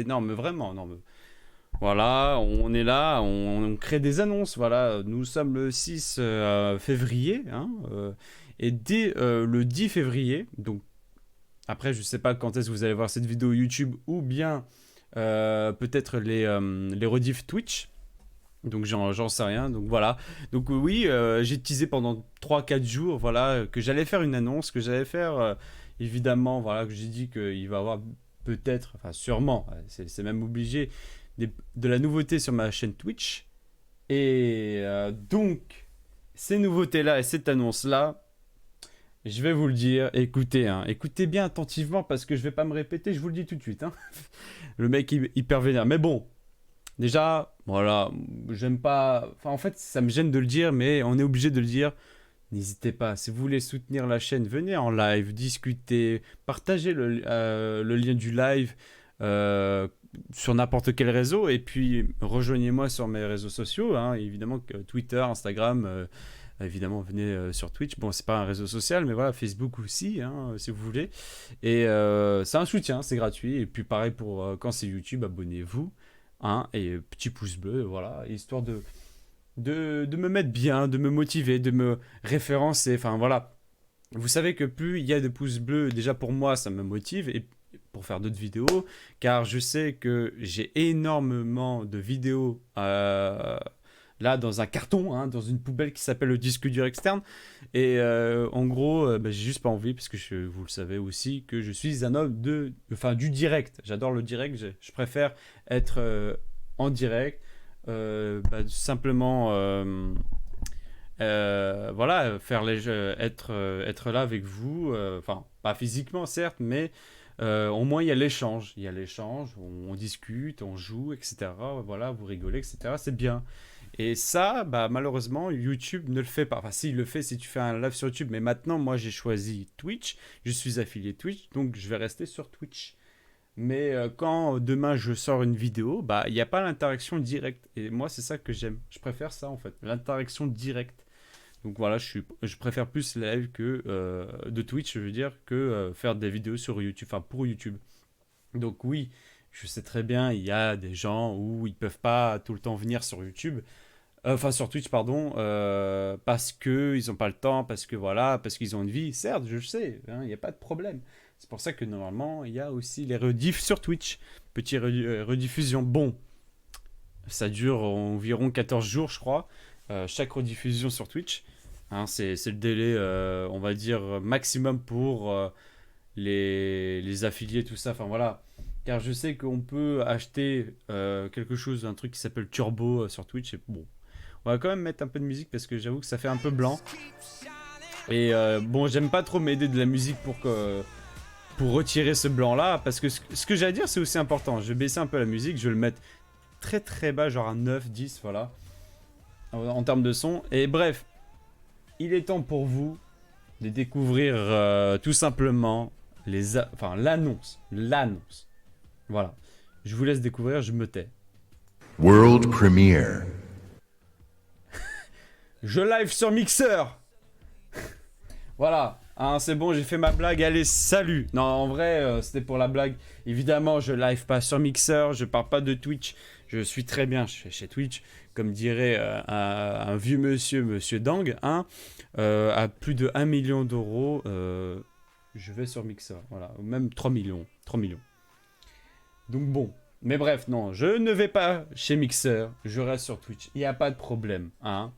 Non, mais vraiment, non, mais... Voilà, on est là, on crée des annonces, voilà. Nous sommes le 6 février, hein, et dès le 10 février, donc après, je sais pas quand est-ce que vous allez voir cette vidéo YouTube, ou bien peut-être les rediffs Twitch. Donc j'en sais rien, donc voilà. Donc oui, j'ai teasé pendant 3 4 jours, voilà, que j'allais faire une annonce, que j'allais faire, évidemment, voilà, que j'ai dit qu'il va y avoir peut-être, enfin sûrement, c'est même obligé, de la nouveauté sur ma chaîne Twitch. Et donc, ces nouveautés-là et cette annonce-là, je vais vous le dire, écoutez, hein, écoutez bien attentivement parce que je vais pas me répéter, je vous le dis tout de suite, hein. Le mec hyper vénère. Mais bon, déjà, voilà, j'aime pas... Enfin, en fait, ça me gêne de le dire, mais on est obligé de le dire. N'hésitez pas, si vous voulez soutenir la chaîne, venez en live, discuter, partagez le lien du live euh, sur n'importe quel réseau, et puis rejoignez-moi sur mes réseaux sociaux, hein, évidemment, Twitter, Instagram, évidemment, venez sur Twitch. Bon, c'est pas un réseau social, mais voilà, Facebook aussi, hein, si vous voulez. Et c'est un soutien, c'est gratuit. Et puis pareil pour quand c'est YouTube, abonnez-vous. Hein, et petit pouce bleu, voilà, histoire de me mettre bien, de me motiver, de me référencer. Enfin voilà, vous savez que plus il y a de pouces bleus, déjà pour moi, ça me motive. Et pour faire d'autres vidéos, car je sais que j'ai énormément de vidéos là dans un carton, hein, dans une poubelle qui s'appelle le disque dur externe. Et en gros, bah, j'ai juste pas envie, parce que vous le savez aussi, que je suis un homme enfin, du direct. J'adore le direct, je préfère être en direct, bah, simplement, voilà, faire être là avec vous, enfin, pas physiquement certes, mais au moins il y a l'échange. Il y a l'échange, on discute, on joue, etc. Voilà, vous rigolez, etc. C'est bien. Et ça, bah, malheureusement, YouTube ne le fait pas. Enfin, si, il le fait si tu fais un live sur YouTube. Mais maintenant, moi, j'ai choisi Twitch. Je suis affilié Twitch, donc je vais rester sur Twitch. Mais quand demain je sors une vidéo, bah, il n'y a pas l'interaction directe. Et moi, c'est ça que j'aime. Je préfère ça, en fait. L'interaction directe. Donc voilà, je préfère plus live que de Twitch, je veux dire, que faire des vidéos sur YouTube. Enfin, pour YouTube. Donc oui, je sais très bien, il y a des gens où ils peuvent pas tout le temps venir sur YouTube. Enfin, sur Twitch, pardon, parce que ils n'ont pas le temps, parce que voilà, parce qu'ils ont une vie. Certes, je le sais, hein, il n'y a pas de problème. C'est pour ça que normalement, il y a aussi les rediffs sur Twitch. Petite rediffusion. Bon, ça dure environ 14 jours, je crois, chaque rediffusion sur Twitch. Hein, c'est le délai, on va dire, maximum pour les affiliés, tout ça. Enfin voilà. Car je sais qu'on peut acheter quelque chose, un truc qui s'appelle Turbo sur Twitch. Et bon, on va quand même mettre un peu de musique parce que j'avoue que ça fait un peu blanc. Et bon, j'aime pas trop m'aider de la musique pour retirer ce blanc là. Parce que ce que j'ai à dire, c'est aussi important. Je vais baisser un peu la musique, je vais le mettre très très bas, genre à 9, 10, voilà. En termes de son. Et bref, il est temps pour vous de découvrir tout simplement enfin, l'annonce. L'annonce. Voilà. Je vous laisse découvrir, je me tais. World Premiere. Je live sur Mixer. Voilà. Hein, c'est bon, j'ai fait ma blague. Allez, salut. Non, en vrai, c'était pour la blague. Évidemment, je live pas sur Mixer. Je parle pas de Twitch. Je suis très bien chez Twitch. Comme dirait un vieux monsieur Dang, hein, à plus de 1 million d'euros, je vais sur Mixer. Voilà. Ou même 3 millions. 3 millions. Donc bon. Mais bref, non, je ne vais pas chez Mixer. Je reste sur Twitch. Il n'y a pas de problème. Hein.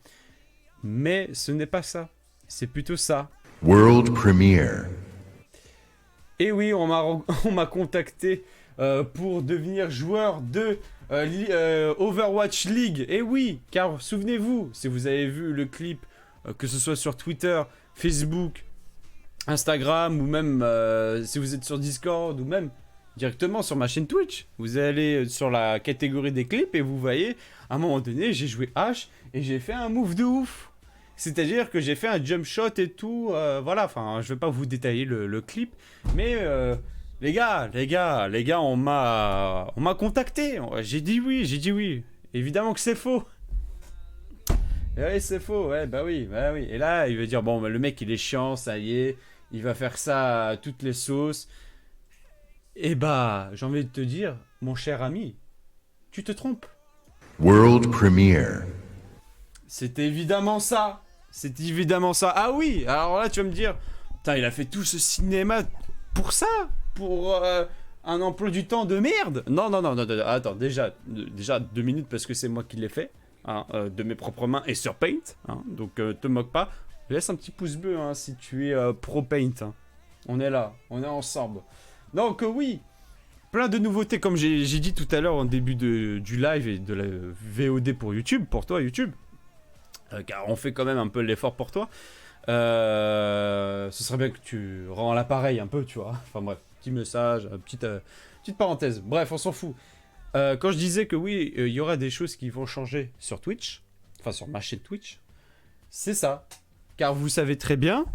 Mais ce n'est pas ça. C'est plutôt ça. World Premiere. Et oui, on m'a contacté pour devenir joueur de Overwatch League. Et oui, car souvenez-vous, si vous avez vu le clip, que ce soit sur Twitter, Facebook, Instagram, ou même si vous êtes sur Discord, ou même directement sur ma chaîne Twitch, vous allez sur la catégorie des clips et vous voyez, à un moment donné, j'ai joué H et j'ai fait un move de ouf. C'est-à-dire que j'ai fait un jump shot et tout, voilà, enfin, je vais pas vous détailler le clip, mais les gars, on m'a contacté, j'ai dit oui, évidemment que c'est faux. Et oui, c'est faux, ouais, bah oui. Et là, il veut dire, bon, bah, le mec, il est chiant, ça y est, il va faire ça à toutes les sauces. Eh bah, j'ai envie de te dire, mon cher ami, tu te trompes. World premiere. C'est évidemment ça. C'est évidemment ça. Ah oui, alors là, tu vas me dire, putain, il a fait tout ce cinéma pour ça? Pour un emploi du temps de merde? Non, non, non, non, non, attends, déjà 2 minutes parce que c'est moi qui l'ai fait, hein, de mes propres mains et sur Paint, hein, donc te moque pas. Laisse un petit pouce bleu hein, si tu es pro Paint. Hein. On est là, on est ensemble. Donc oui, plein de nouveautés comme j'ai dit tout à l'heure en début du live et de la VOD pour YouTube, pour toi YouTube. Car on fait quand même un peu l'effort pour toi. Ce serait bien que tu rends l'appareil un peu, tu vois. Enfin bref, petit message, petite parenthèse. Bref, on s'en fout. Quand je disais que oui, il y aura des choses qui vont changer sur Twitch, enfin sur ma chaîne Twitch, c'est ça. Car vous savez très bien,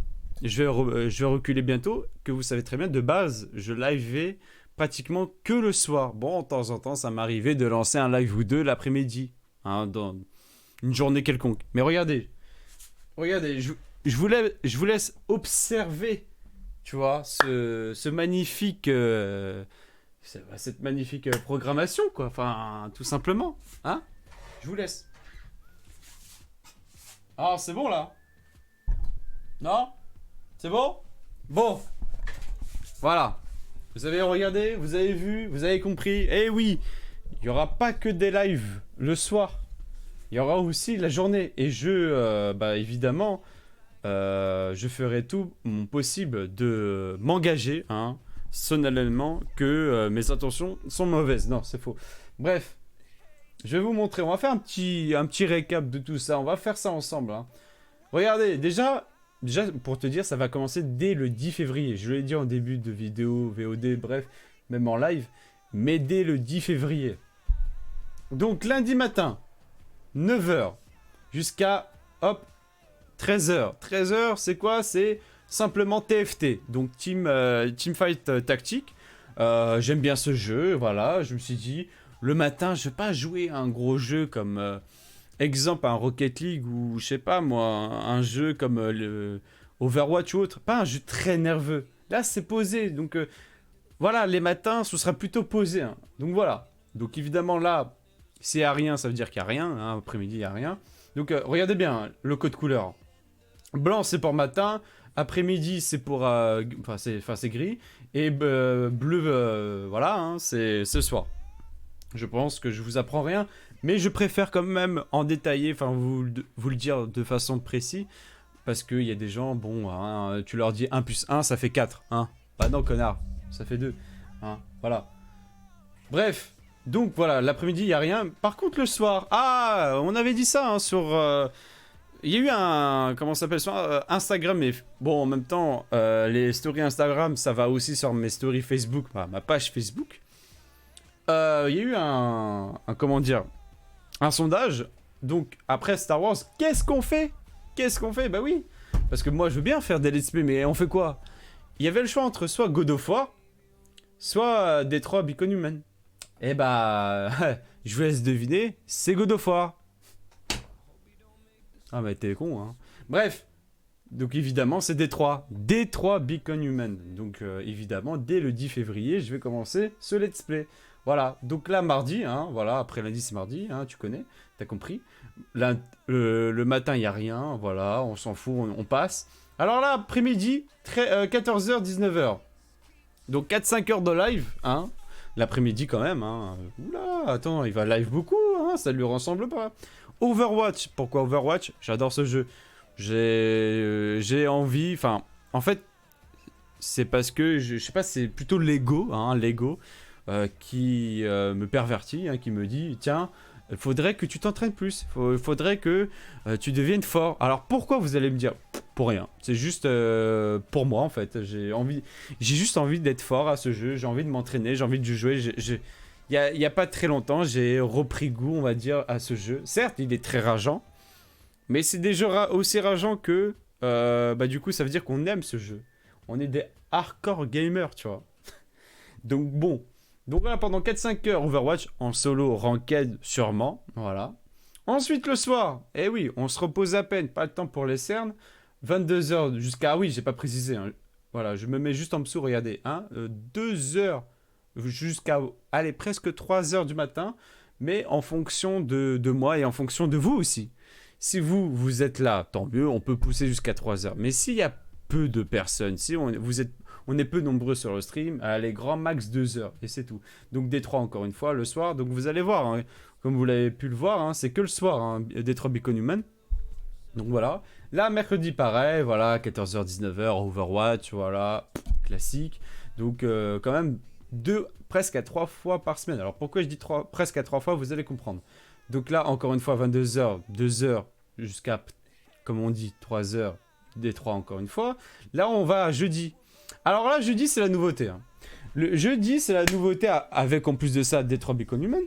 je vais reculer bientôt, que vous savez très bien, de base, je liveais pratiquement que le soir. Bon, de temps en temps, ça m'arrivait de lancer un live ou deux l'après-midi, hein, dans une journée quelconque. Mais regardez, je vous laisse observer, tu vois, ce magnifique, cette magnifique programmation, quoi. Enfin, tout simplement, hein. Je vous laisse. Ah, c'est bon là? Non? C'est bon? Bon, voilà. Vous avez regardé, vous avez vu, vous avez compris. Eh oui, il n'y aura pas que des lives le soir. Il y aura aussi la journée. Et évidemment, je ferai tout mon possible de m'engager, hein, solennellement, que mes intentions sont mauvaises. Non, c'est faux. Bref, je vais vous montrer. On va faire un petit récap de tout ça. On va faire ça ensemble. Hein. Regardez, déjà, pour te dire, ça va commencer dès le 10 février. Je l'ai dit en début de vidéo, VOD, bref, même en live. Mais dès le 10 février. Donc lundi matin, 9h jusqu'à, hop, 13h. 13h, c'est quoi? C'est simplement TFT, donc Teamfight Tactique. J'aime bien ce jeu, voilà. Je me suis dit, le matin, je vais pas jouer à un gros jeu comme, exemple, un Rocket League ou, je sais pas moi, un jeu comme le Overwatch ou autre. Pas un jeu très nerveux. Là, c'est posé, donc voilà, les matins, ce sera plutôt posé. Hein. Donc voilà. Donc évidemment, là, s'il n'y a rien, ça veut dire qu'il n'y a rien. Hein. Après-midi, il n'y a rien. Donc regardez bien hein, le code couleur. Blanc, c'est pour matin. Après-midi, c'est pour... c'est gris. Et bleu, voilà, hein, c'est ce soir. Je pense que je vous apprends rien. Mais je préfère quand même en détailler, enfin vous le dire de façon précise. Parce qu'il y a des gens, bon, hein, tu leur dis 1 plus 1, ça fait 4. Hein. Bah non, connard, ça fait 2. Hein, voilà. Bref. Donc voilà, l'après-midi, il n'y a rien. Par contre, le soir, on avait dit ça hein, sur... Il y a eu un... Comment ça s'appelle ça Instagram, mais bon, en même temps, les stories Instagram, ça va aussi sur mes stories Facebook, ma page Facebook. Il y a eu comment dire un sondage. Donc, après Star Wars, qu'est-ce qu'on fait? Bah oui. Parce que moi, je veux bien faire des let's play, mais on fait quoi? Il y avait le choix entre soit God of War, soit Detroit Become Human. Eh bah, je vous laisse deviner, c'est God of War. Ah bah t'es con, hein. Bref, donc évidemment c'est Detroit Become Human. Donc évidemment, dès le 10 février, je vais commencer ce let's play. Voilà, donc là mardi, hein, voilà, après lundi c'est mardi, hein, tu connais, t'as compris. Là, le matin il n'y a rien, voilà, on s'en fout, on passe. Alors là, après-midi, 14h, 19h. Donc 4-5 heures de live, hein. L'après-midi quand même, hein. Oula, attends, il va live beaucoup, hein, ça lui ressemble pas. Overwatch, pourquoi Overwatch? J'adore ce jeu. J'ai envie, enfin, en fait, c'est parce que, je sais pas, c'est plutôt l'ego, qui me pervertit, hein, qui me dit, tiens, il faudrait que tu t'entraînes plus, il faudrait que tu deviennes fort. Alors pourquoi vous allez me dire? Pour rien, c'est juste pour moi en fait, j'ai juste envie d'être fort à ce jeu, j'ai envie de m'entraîner, j'ai envie de jouer, il y a pas très longtemps, j'ai repris goût, on va dire, à ce jeu. Certes, il est très rageant, mais c'est des jeux aussi rageants que, du coup, ça veut dire qu'on aime ce jeu. On est des hardcore gamers, tu vois. Donc bon, donc là, pendant 4-5 heures, Overwatch, en solo, ranked, sûrement, voilà. Ensuite, le soir, eh oui, on se repose à peine, pas le temps pour les cernes. 22h jusqu'à... Ah oui, j'ai pas précisé, hein. Voilà, je me mets juste en dessous, regardez, hein, 2 heures jusqu'à, allez, presque 3 heures du matin, mais en fonction de moi et en fonction de vous aussi. Si vous êtes là, tant mieux, on peut pousser jusqu'à 3 heures. Mais s'il y a peu de personnes, si on est peu nombreux sur le stream, allez, grand max 2 heures, et c'est tout. Donc Détroit, encore une fois, le soir, donc vous allez voir, hein, comme vous l'avez pu le voir, hein, c'est que le soir, hein, Détroit Become Human. Donc voilà. Là, mercredi, pareil, voilà, 14h, 19h, Overwatch, voilà, classique. Donc quand même presque à 3 fois par semaine. Alors pourquoi je dis presque à 3 fois, vous allez comprendre. Donc là, encore une fois, 22h, 2h, jusqu'à, comme on dit, 3h, Détroit encore une fois. Là, on va à jeudi. Alors là, jeudi, c'est la nouveauté. Hein. Le jeudi, c'est la nouveauté avec, en plus de ça, Détroit Become Human.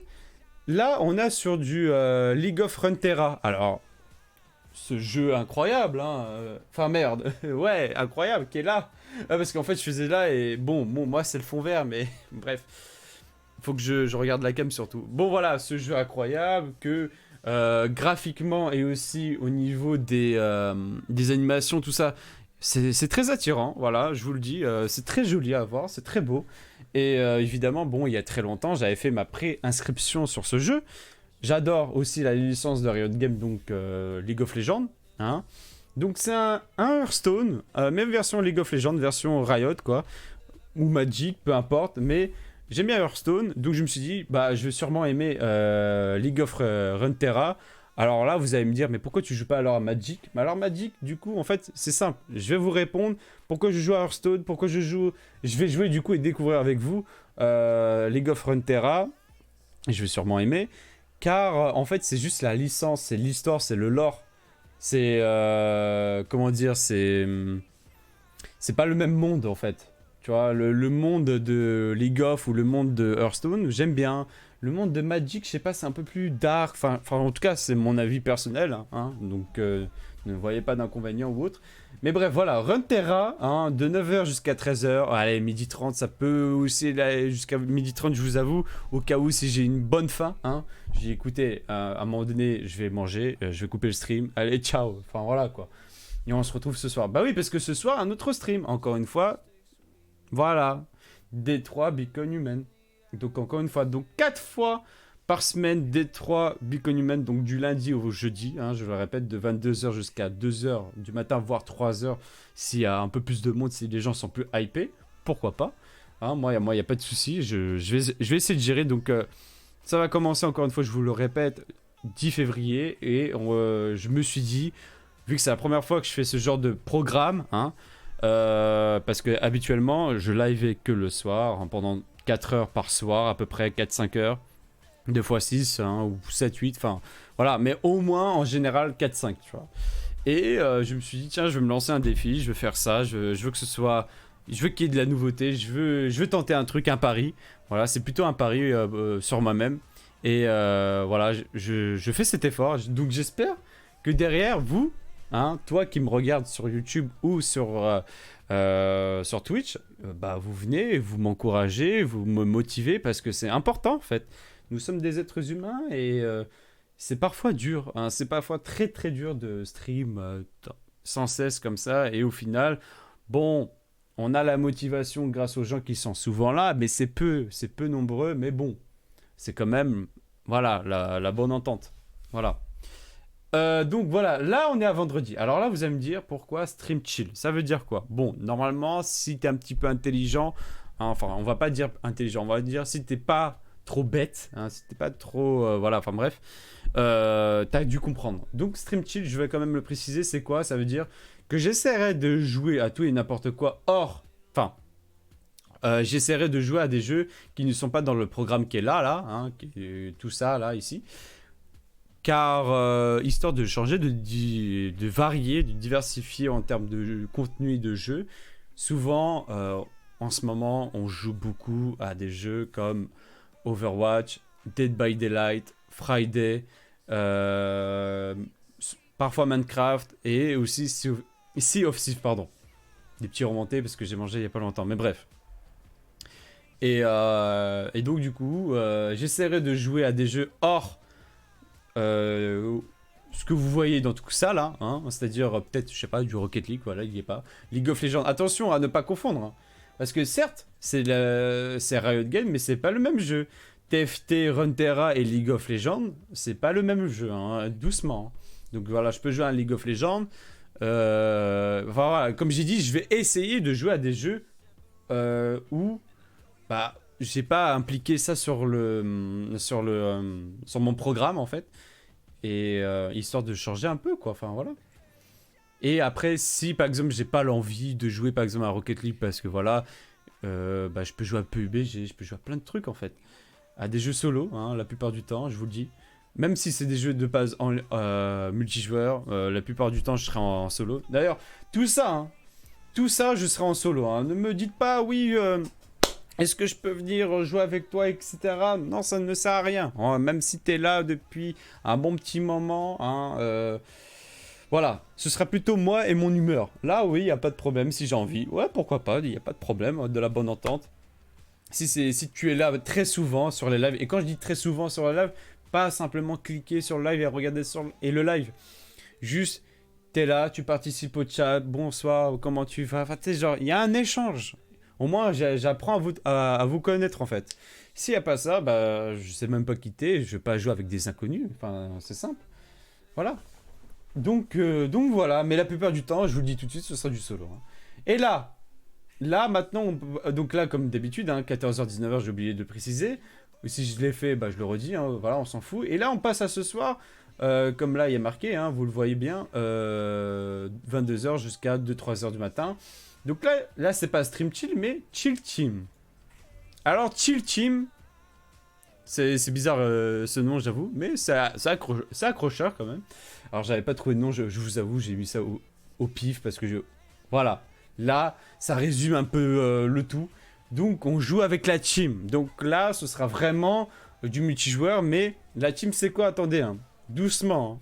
Là, on a sur du League of Runeterra. Alors, ce jeu incroyable, hein. Enfin, merde. Ouais, incroyable, qui est là. Parce qu'en fait, je faisais là et bon, moi, c'est le fond vert, mais bref. Faut que je regarde la cam surtout. Bon, voilà, ce jeu incroyable que graphiquement et aussi au niveau des animations, tout ça, c'est très attirant. Voilà, je vous le dis. C'est très joli à voir, c'est très beau. Et évidemment, bon, il y a très longtemps, j'avais fait ma pré-inscription sur ce jeu. J'adore aussi la licence de Riot Games, donc League of Legends. Hein. Donc c'est un Hearthstone, même version League of Legends, version Riot, quoi. Ou Magic, peu importe. Mais j'aime bien Hearthstone, donc je me suis dit, bah, je vais sûrement aimer League of Runeterra. Alors là, vous allez me dire, mais pourquoi tu joues pas alors à Magic? Mais alors Magic, du coup, en fait, c'est simple. Je vais vous répondre pourquoi je joue à Hearthstone, pourquoi je vais jouer du coup et découvrir avec vous League of Runeterra. Je vais sûrement aimer. Car en fait, c'est juste la licence, c'est l'histoire, c'est le lore. C'est. Comment dire, c'est pas le même monde en fait. Tu vois, le monde de League of ou le monde de Hearthstone, j'aime bien. Le monde de Magic, je sais pas, c'est un peu plus dark. Enfin, en tout cas, c'est mon avis personnel. Hein, donc, ne voyez pas d'inconvénient ou autre. Mais bref, voilà, Runeterra, hein, de 9h jusqu'à 13h. Allez, 12h30, ça peut aussi aller jusqu'à 12h30, je vous avoue. Au cas où, si j'ai une bonne faim, hein, j'ai écouté, à un moment donné, je vais manger, je vais couper le stream. Allez, ciao. Enfin, voilà, quoi. Et on se retrouve ce soir. Bah oui, parce que ce soir, un autre stream. Encore une fois, voilà. Détroit Become Human. Donc, encore une fois, donc 4 fois par semaine, Détroit Become Human, donc du lundi au jeudi, hein, je le répète, de 22h jusqu'à 2h du matin, voire 3h, s'il y a un peu plus de monde, si les gens sont plus hypés, pourquoi pas. Hein, moi, il n'y a pas de souci, je vais essayer de gérer. Donc, ça va commencer, encore une fois, je vous le répète, 10 février, et je me suis dit, vu que c'est la première fois que je fais ce genre de programme, hein, parce que habituellement, je live que le soir, hein, pendant 4 heures par soir, à peu près 4-5 heures. 2 x 6 hein, ou 7, 8, enfin voilà, mais au moins en général 4, 5, tu vois. Et je me suis dit, tiens, je vais me lancer un défi, je vais faire ça, je veux que ce soit. Je veux qu'il y ait de la nouveauté, je veux tenter un truc, un pari. Voilà, c'est plutôt un pari sur moi-même. Et voilà, je fais cet effort. Donc j'espère que derrière vous, hein, toi qui me regardes sur YouTube ou sur Twitch, bah, vous venez, vous m'encouragez, vous me motivez parce que c'est important en fait. Nous sommes des êtres humains et c'est parfois dur, hein, c'est parfois très très dur de stream sans cesse comme ça. Et au final, bon, on a la motivation grâce aux gens qui sont souvent là, mais c'est peu nombreux, mais bon, c'est quand même, voilà, la bonne entente. Voilà. Donc voilà, là on est à vendredi. Alors là vous allez me dire pourquoi stream chill. Ça veut dire quoi? Bon, normalement si t'es un petit peu intelligent, hein, enfin on va pas dire intelligent, on va dire si t'es pas trop bête, hein, si t'es pas trop... voilà, enfin bref, t'as dû comprendre. Donc stream chill, je vais quand même le préciser, c'est quoi? Ça veut dire que j'essaierai de jouer à tout et n'importe quoi hors... Enfin, j'essaierai de jouer à des jeux qui ne sont pas dans le programme qui est là, hein, qui est tout ça, là, ici. Car, histoire de changer, de varier, de diversifier en termes de contenu et de jeu, souvent, en ce moment, on joue beaucoup à des jeux comme Overwatch, Dead by Daylight, Friday, parfois Minecraft et aussi Sea of Thieves, pardon. Des petits remontés parce que j'ai mangé il n'y a pas longtemps, mais bref. Et donc du coup, j'essaierai de jouer à des jeux hors ce que vous voyez dans tout ça là, hein, c'est-à-dire peut-être, je sais pas, du Rocket League, voilà, il n'y est pas. League of Legends, attention à ne pas confondre. Hein. Parce que certes, c'est Riot Games, mais c'est pas le même jeu. TFT, Runeterra et League of Legends, c'est pas le même jeu, hein, doucement. Donc voilà, je peux jouer à League of Legends. Voilà, comme j'ai dit, je vais essayer de jouer à des jeux où bah, j'ai pas impliqué ça sur mon programme en fait. Et histoire de changer un peu, quoi. Enfin voilà. Et après, si par exemple j'ai pas l'envie de jouer par exemple à Rocket League parce que voilà, bah, je peux jouer à PUBG, je peux jouer à plein de trucs en fait. À des jeux solo, hein, la plupart du temps, je vous le dis. Même si c'est des jeux de base en multijoueur, la plupart du temps je serai en solo. D'ailleurs, tout ça, je serai en solo. Hein. Ne me dites pas, oui, est-ce que je peux venir jouer avec toi, etc. Non, ça ne sert à rien. Hein, même si tu es là depuis un bon petit moment, hein, voilà, ce sera plutôt moi et mon humeur. Là, oui, il n'y a pas de problème si j'ai envie. Ouais, pourquoi pas, il n'y a pas de problème, de la bonne entente. Si tu es là très souvent sur les lives, et quand je dis très souvent sur les lives, pas simplement cliquer sur le live et regarder le live. Juste, t'es là, tu participes au chat, bonsoir, comment tu vas. Enfin, tu sais, genre, il y a un échange. Au moins, j'apprends à vous connaître en fait. S'il n'y a pas ça, bah, je sais même pas quitter, je vais pas jouer avec des inconnus. Enfin, c'est simple. Voilà. Donc voilà, mais la plupart du temps, je vous le dis tout de suite, ce sera du solo. Hein. Et là maintenant, donc là, comme d'habitude, hein, 14h, 19h, j'ai oublié de le préciser. Ou si je l'ai fait, bah, je le redis, hein, voilà, on s'en fout. Et là, on passe à ce soir, comme là, il est marqué, hein, vous le voyez bien, 22h jusqu'à 2-3h du matin. Donc là c'est pas Stream Chill, mais Chill Team. Alors, Chill Team, c'est bizarre ce nom, j'avoue, mais c'est accrocheur quand même. Alors, j'avais pas trouvé de nom, je vous avoue, j'ai mis ça au pif parce que voilà, là, ça résume un peu le tout. Donc, on joue avec la team. Donc là, ce sera vraiment du multijoueur, mais la team, c'est quoi? Attendez, hein, doucement.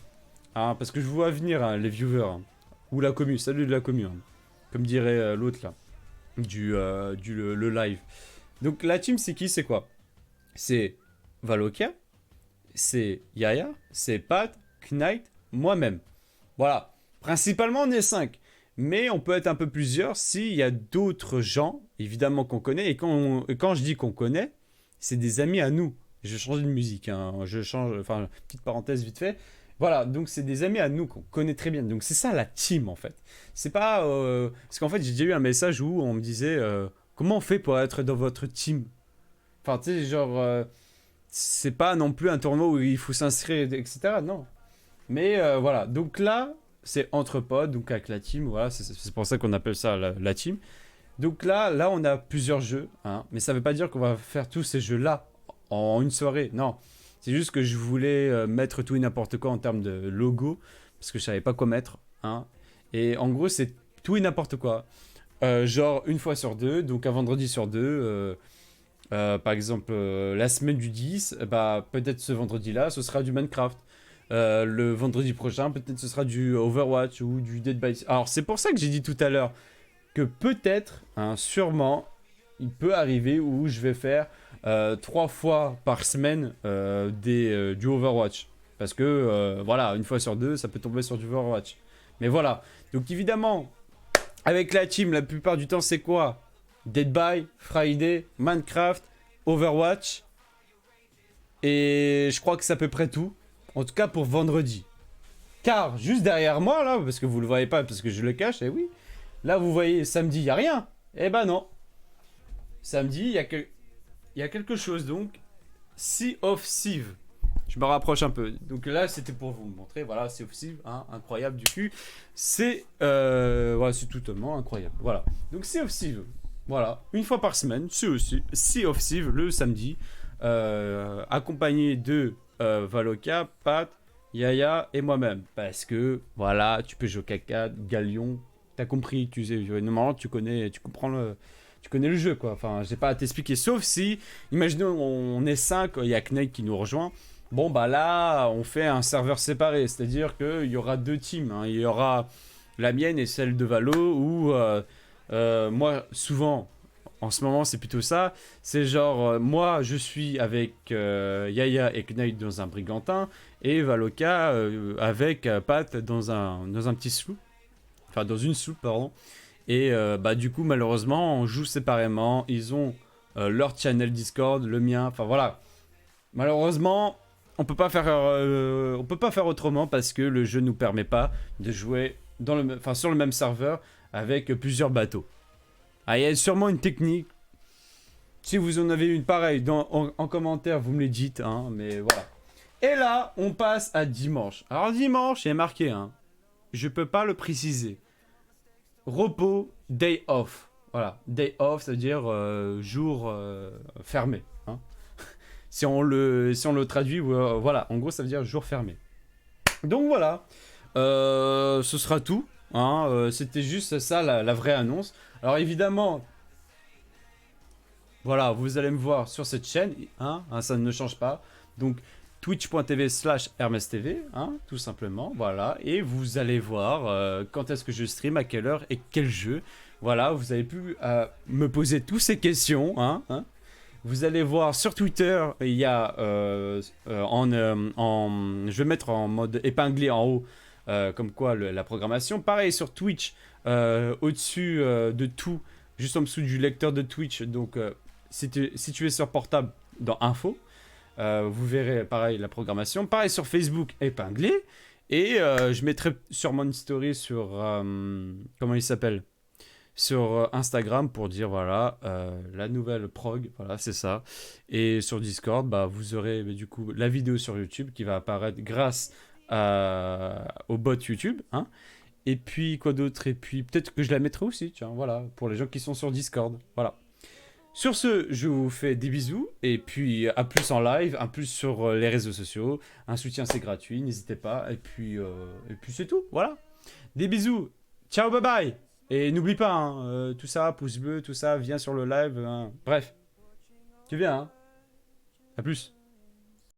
Hein, parce que je vous vois venir, hein, les viewers. Hein, ou la commu, salut de la commu. Hein, comme dirait l'autre là, le live. Donc, la team, c'est qui? C'est quoi? C'est Valokia, c'est Yaya, c'est Pat, Knight, moi-même. Voilà. Principalement, on est 5. Mais on peut être un peu plusieurs s'il y a d'autres gens, évidemment, qu'on connaît. Et quand je dis qu'on connaît, c'est des amis à nous. Je change de musique. Hein. Enfin, petite parenthèse vite fait. Voilà, donc c'est des amis à nous qu'on connaît très bien. Donc c'est ça la team, en fait. C'est pas... Parce qu'en fait, j'ai déjà eu un message où on me disait comment on fait pour être dans votre team? Enfin, tu sais, genre... c'est pas non plus un tournoi où il faut s'inscrire, etc. Non. Mais voilà, donc là, c'est entre potes, donc avec la team, voilà, c'est pour ça qu'on appelle ça la team. Donc là, on a plusieurs jeux, hein, mais ça veut pas dire qu'on va faire tous ces jeux-là en une soirée, non. C'est juste que je voulais mettre tout et n'importe quoi en termes de logo, parce que je savais pas quoi mettre, hein. Et en gros, c'est tout et n'importe quoi. Genre une fois sur deux, donc un vendredi sur deux, par exemple, la semaine du 10, bah, peut-être ce vendredi-là, ce sera du Minecraft. Le vendredi prochain, peut-être ce sera du Overwatch ou du Dead by... Alors, c'est pour ça que j'ai dit tout à l'heure que peut-être, hein, sûrement, il peut arriver où je vais faire 3 fois par semaine du Overwatch. Parce que, voilà, une fois sur deux, ça peut tomber sur du Overwatch. Mais voilà. Donc, évidemment, avec la team, la plupart du temps, c'est quoi? Dead by, Friday, Minecraft, Overwatch. Et je crois que c'est à peu près tout. En tout cas pour vendredi. Car juste derrière moi, là, parce que vous le voyez pas, parce que je le cache, et oui. Là, vous voyez, samedi, il n'y a rien. Eh ben non. Samedi, il y a quelque chose, donc. Sea of Thieves. Je me rapproche un peu. Donc là, c'était pour vous montrer. Voilà, Sea of Thieves, hein, incroyable du cul. C'est totalement incroyable. Voilà. Donc Sea of Thieves. Voilà. Une fois par semaine, Sea of Thieves, le samedi. Accompagné de Valoka, Pat, Yaya et moi-même. Parce que, voilà, tu peux jouer au caca, Galion. T'as compris, tu sais, normalement, tu connais le jeu, quoi. Enfin, j'ai pas à t'expliquer. Sauf si, imaginons, on est 5, il y a Knight qui nous rejoint. Bon, bah là, on fait un serveur séparé. C'est-à-dire qu'il y aura 2 teams. Hein. Il y aura la mienne et celle de Valo, où moi, souvent, en ce moment, c'est plutôt ça. C'est genre, moi, je suis avec Yaya et Knight dans un brigantin, et Valoka avec Pat dans un petit sloop. Enfin, dans une soupe, pardon. Et bah du coup malheureusement on joue séparément. Ils ont leur channel Discord, le mien. Enfin voilà. Malheureusement on peut pas faire autrement parce que le jeu nous permet pas de jouer sur le même serveur avec plusieurs bateaux. Ah, il y a sûrement une technique. Si vous en avez une pareille en commentaire, vous me les dites, hein, mais voilà. Et là, on passe à dimanche. Alors dimanche, il est marqué, hein, je peux pas le préciser. Repos, day off. Voilà, day off, ça veut dire jour fermé. Hein. Si on le traduit, voilà, en gros, ça veut dire jour fermé. Donc voilà, ce sera tout. Hein, c'était juste ça, la vraie annonce. Alors évidemment, voilà, vous allez me voir sur cette chaîne, hein, ça ne change pas. Donc twitch.tv/HermesTV, hein, tout simplement, voilà. Et vous allez voir quand est-ce que je stream, à quelle heure et quel jeu. Voilà, vous avez pu me poser toutes ces questions, hein. Vous allez voir sur Twitter, il y a je vais mettre en mode épinglé en haut, comme quoi la programmation. Pareil sur Twitch, au-dessus de tout, juste en dessous du lecteur de Twitch. Donc, si tu es sur portable, dans Info, vous verrez pareil la programmation. Pareil sur Facebook, épinglé. Et je mettrai sûrement une story sur comment il s'appelle, sur Instagram pour dire voilà la nouvelle prog, voilà c'est ça. Et sur Discord, bah vous aurez du coup la vidéo sur YouTube qui va apparaître grâce au bot YouTube, hein. Et puis quoi d'autre? Et puis peut-être que je la mettrai aussi, tiens, voilà, pour les gens qui sont sur Discord, voilà. Sur ce, je vous fais des bisous et puis à plus en live, à plus sur les réseaux sociaux. Un soutien c'est gratuit, n'hésitez pas. Et puis c'est tout, voilà. Des bisous, ciao, bye bye. Et n'oublie pas, hein, tout ça, pouce bleu, tout ça, viens sur le live. Hein. Bref, tu viens, hein. À plus.